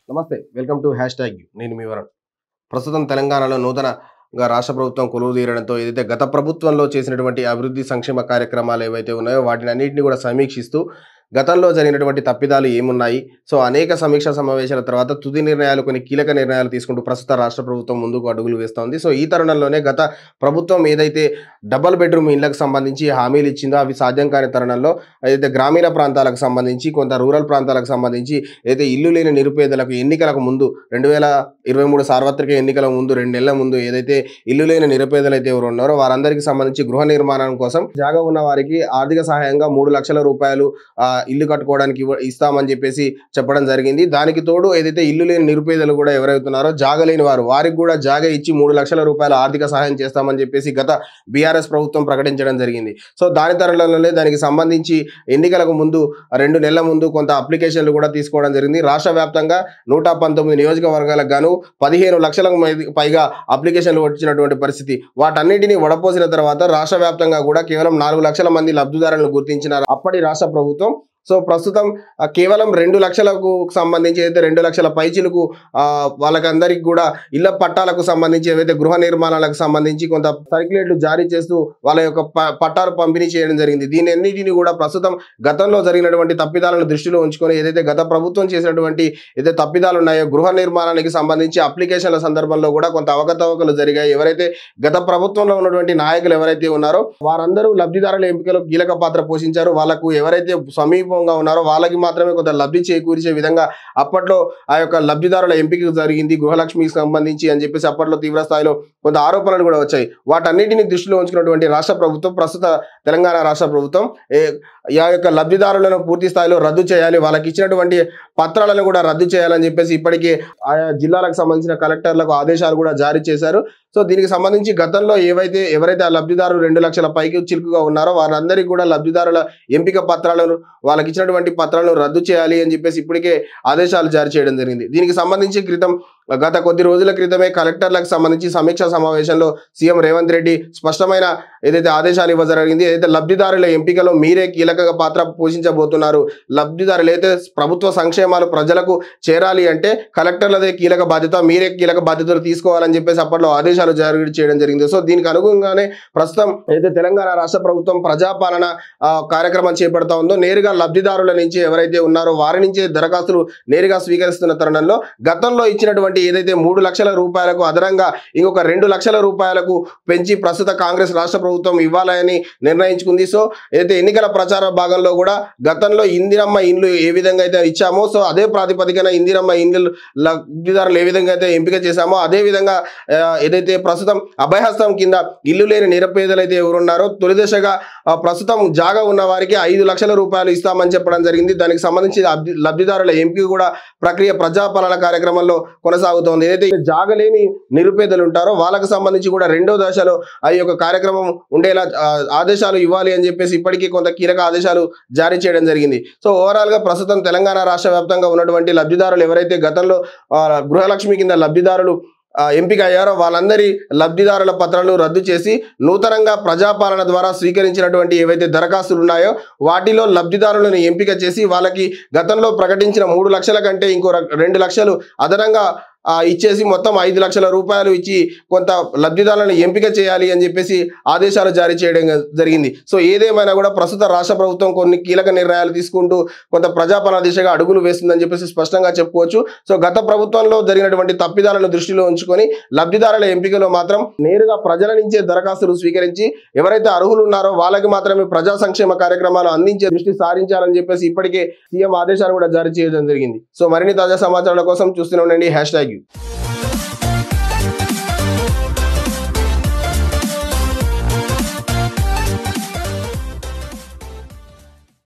నమస్తే. Welcome to hash tag నేను మీ వరుణ్. ప్రస్తుతం తెలంగాణలో నూతనంగా రాష్ట్ర ప్రభుత్వం కొలువుదీరడంతో ఏదైతే గత ప్రభుత్వంలో చేసినటువంటి అభివృద్ధి సంక్షేమ కార్యక్రమాలు ఏవైతే ఉన్నాయో వాటిని అన్నింటినీ కూడా సమీక్షిస్తూ గతంలో జరిగినటువంటి తప్పిదాలు ఏమున్నాయి, సో అనేక సమీక్షా సమావేశాల తర్వాత తుది నిర్ణయాలు, కొన్ని కీలక నిర్ణయాలు తీసుకుంటూ ప్రస్తుత రాష్ట్ర ప్రభుత్వం ముందుకు అడుగులు వేస్తోంది. సో ఈ తరుణంలోనే గత ప్రభుత్వం ఏదైతే డబుల్ బెడ్రూమ్ ఇళ్లకు సంబంధించి హామీలు ఇచ్చిందో అవి సాధ్యం కాని తరుణంలో ఏదైతే గ్రామీణ ప్రాంతాలకు సంబంధించి, కొంత రూరల్ ప్రాంతాలకు సంబంధించి ఏదైతే ఇల్లు లేని నిరుపేదలకు ఎన్నికలకు ముందు 2023 సార్వత్రిక ఎన్నికల ముందు 2 నెలల ముందు ఏదైతే ఇల్లు లేని నిరుపేదలు అయితే ఎవరు ఉన్నారో వారందరికీ సంబంధించి గృహ నిర్మాణం కోసం జాగా ఉన్న వారికి ఆర్థిక సహాయంగా 3 లక్షల రూపాయలు ఇల్లు కట్టుకోవడానికి ఇస్తామని చెప్పేసి చెప్పడం జరిగింది. దానికి తోడు ఏదైతే ఇల్లు లేని నిరుపేదలు కూడా ఎవరైతున్నారో జాగా లేని వారికి కూడా జాగా ఇచ్చి 3 లక్షల రూపాయల ఆర్థిక సహాయం చేస్తామని చెప్పేసి గత బీఆర్ఎస్ ప్రభుత్వం ప్రకటించడం జరిగింది. సో దాని తరుణంలోనే దానికి సంబంధించి ఎన్నికలకు ముందు 2 నెలల ముందు కొంత అప్లికేషన్లు కూడా తీసుకోవడం జరిగింది. రాష్ట్ర వ్యాప్తంగా 119 నియోజకవర్గాలకు గాను 15 లక్షలకు పైగా అప్లికేషన్లు వచ్చినటువంటి పరిస్థితి. వాటన్నిటిని వడపోసిన తర్వాత రాష్ట్ర వ్యాప్తంగా కూడా కేవలం 4 లక్షల మంది లబ్ధిదారులను గుర్తించిన అప్పటి రాష్ట్ర ప్రభుత్వం. సో ప్రస్తుతం కేవలం 2 లక్షలకు సంబంధించి ఏదైతే 2 లక్షల పైచిలకు వాళ్ళకందరికీ కూడా ఇళ్ల పట్టాలకు సంబంధించి ఏవైతే గృహ నిర్మాణాలకు సంబంధించి కొంత సర్క్యులేట్లు జారీ చేస్తూ వాళ్ళ యొక్క పట్టాలు పంపిణీ చేయడం జరిగింది. దీని అన్నిటిని కూడా ప్రస్తుతం గతంలో జరిగినటువంటి తప్పిదాలను దృష్టిలో ఉంచుకొని ఏదైతే గత ప్రభుత్వం చేసినటువంటి ఏదైతే తప్పిదాలు ఉన్నాయో గృహ నిర్మాణానికి సంబంధించి అప్లికేషన్ల సందర్భంలో కూడా కొంత అవకతవకలు జరిగాయి. ఎవరైతే గత ప్రభుత్వంలో ఉన్నటువంటి నాయకులు ఎవరైతే ఉన్నారో వారందరూ లబ్ధిదారుల ఎంపికలో కీలక పాత్ర పోషించారు. వాళ్ళకు ఎవరైతే సమీపంగా ఉన్నారో వాళ్ళకి మాత్రమే కొంత లబ్ధి చేకూర్చే విధంగా అప్పట్లో ఆ యొక్క లబ్ధిదారుల ఎంపిక జరిగింది గృహలక్ష్మికి సంబంధించి అని చెప్పేసి అప్పట్లో తీవ్ర స్థాయిలో కొంత ఆరోపణలు కూడా వచ్చాయి. వాటన్నిటిని దృష్టిలో ఉంచుకున్నటువంటి రాష్ట్ర ప్రభుత్వం, ప్రస్తుత తెలంగాణ రాష్ట్ర ప్రభుత్వం ఆ యొక్క లబ్ధిదారులను పూర్తి స్థాయిలో రద్దు చేయాలి, వాళ్ళకి ఇచ్చినటువంటి పత్రాలను కూడా రద్దు చేయాలని చెప్పేసి ఇప్పటికే ఆయా జిల్లాలకు సంబంధించిన కలెక్టర్లకు ఆదేశాలు కూడా జారీ చేశారు. సో దీనికి సంబంధించి గతంలో ఎవరైతే ఆ లబ్ధిదారులు 2 లక్షల పైకి చిలుకుగా ఉన్నారో వారందరికీ కూడా లబ్ధిదారుల ఎంపిక పత్రాలను, వాళ్ళకి ఇచ్చినటువంటి పత్రాలను రద్దు చేయాలి అని చెప్పేసి ఇప్పటికే ఆదేశాలు జారీ చేయడం జరిగింది. దీనికి సంబంధించి గత కొద్ది రోజుల క్రితమే కలెక్టర్లకు సంబంధించి సమీక్షా సమావేశంలో సీఎం రేవంత్ రెడ్డి స్పష్టమైన ఏదైతే ఆదేశాలు ఇవ్వడం జరిగింది. ఏదైతే లబ్ధిదారుల ఎంపికలో మీరే కీలక పాత్ర పోషించబోతున్నారు, లబ్ధిదారులు అయితే ప్రభుత్వ సంక్షేమాలు ప్రజలకు చేరాలి అంటే కలెక్టర్లదే కీలక బాధ్యత, మీరే కీలక బాధ్యతలు తీసుకోవాలని చెప్పేసి అప్పట్లో ఆదేశాలు జారీ చేయడం జరిగింది. సో దీనికి అనుగుణంగానే ప్రస్తుతం ఏదైతే తెలంగాణ రాష్ట్ర ప్రభుత్వం ప్రజాపాలన కార్యక్రమం చేపడతా ఉందో నేరుగా లబ్ధిదారుల నుంచి ఎవరైతే ఉన్నారో వారి నుంచే దరఖాస్తులు నేరుగా స్వీకరిస్తున్న తరుణంలో గతంలో ఇచ్చినటువంటి ఏదైతే 3 లక్షల రూపాయలకు అదనంగా ఇంకొక 2 లక్షల రూపాయలకు పెంచి ప్రస్తుత కాంగ్రెస్ రాష్ట్ర ప్రభుత్వం ఇవ్వాలని నిర్ణయించుకుంది. సో ఏదైతే ఎన్నికల ప్రచార భాగంలో కూడా గతంలో ఇందిరమ్మ ఇండ్లు ఏ విధంగా అయితే ఇచ్చామో, సో అదే ప్రాతిపదికన ఇందిరమ్మ ఇండ్లు లబ్ధిదారులు ఏ విధంగా అయితే ఎంపిక చేశామో అదే విధంగా ఏదైతే ప్రస్తుతం అభయహస్తం కింద ఇల్లు లేని నిరుపేదలు అయితే ఎవరున్నారో తొలి దశగా ప్రస్తుతం జాగా ఉన్న వారికి 5 లక్షల రూపాయలు ఇస్తామని చెప్పడం జరిగింది. దానికి సంబంధించి లబ్ధిదారుల ఎంపిక కూడా ప్రక్రియ ప్రజాపాలన కార్యక్రమంలో కొనసాగుతోంది. ఏదైతే జాగలేని నిరుపేదలు ఉంటారో వాళ్ళకు సంబంధించి కూడా 2వ దశలో ఆ యొక్క కార్యక్రమం ఉండేలా ఆదేశాలు ఇవ్వాలి అని చెప్పేసి ఇప్పటికీ కొంత కీలక ఆదేశాలు జారీ చేయడం జరిగింది. సో ఓవరాల్ గా ప్రస్తుతం తెలంగాణ రాష్ట్ర వ్యాప్తంగా ఉన్నటువంటి లబ్ధిదారులు ఎవరైతే గతంలో గృహలక్ష్మి కింద లబ్ధిదారులు ఎంపిక అయ్యారో వాళ్ళందరి లబ్ధిదారుల పత్రాలను రద్దు చేసి నూతనంగా ప్రజాపాలన ద్వారా స్వీకరించినటువంటి ఏవైతే దరఖాస్తులు ఉన్నాయో వాటిలో లబ్ధిదారులను ఎంపిక చేసి వాళ్ళకి గతంలో ప్రకటించిన 3 లక్షల కంటే ఇంకో 2 లక్షలు అదనంగా ఇచ్చేసి మొత్తం 5 లక్షల రూపాయలు ఇచ్చి కొంత లబ్ధిదారులను ఎంపిక చేయాలి అని చెప్పేసి ఆదేశాలు జారీ చేయడం జరిగింది. సో ఏదేమైనా కూడా ప్రస్తుత రాష్ట్ర ప్రభుత్వం కొన్ని కీలక నిర్ణయాలు తీసుకుంటూ కొంత ప్రజాపాలన దిశగా అడుగులు వేస్తుందని చెప్పేసి స్పష్టంగా చెప్పుకోవచ్చు. సో గత ప్రభుత్వంలో జరిగినటువంటి తప్పిదాలను దృష్టిలో ఉంచుకొని లబ్ధిదారుల ఎంపికలో మాత్రం నేరుగా ప్రజల నుంచే దరఖాస్తులు స్వీకరించి ఎవరైతే అర్హులు ఉన్నారో వాళ్ళకి మాత్రమే ప్రజా సంక్షేమ కార్యక్రమాలు అందించే దృష్టి సారించాలని చెప్పేసి ఇప్పటికే సీఎం ఆదేశాలు కూడా జారీ చేయడం జరిగింది. సో మరిన్ని తాజా సమాచారాల కోసం చూస్తూనే ఉండండి హ్యాష్ ట్యాగ్.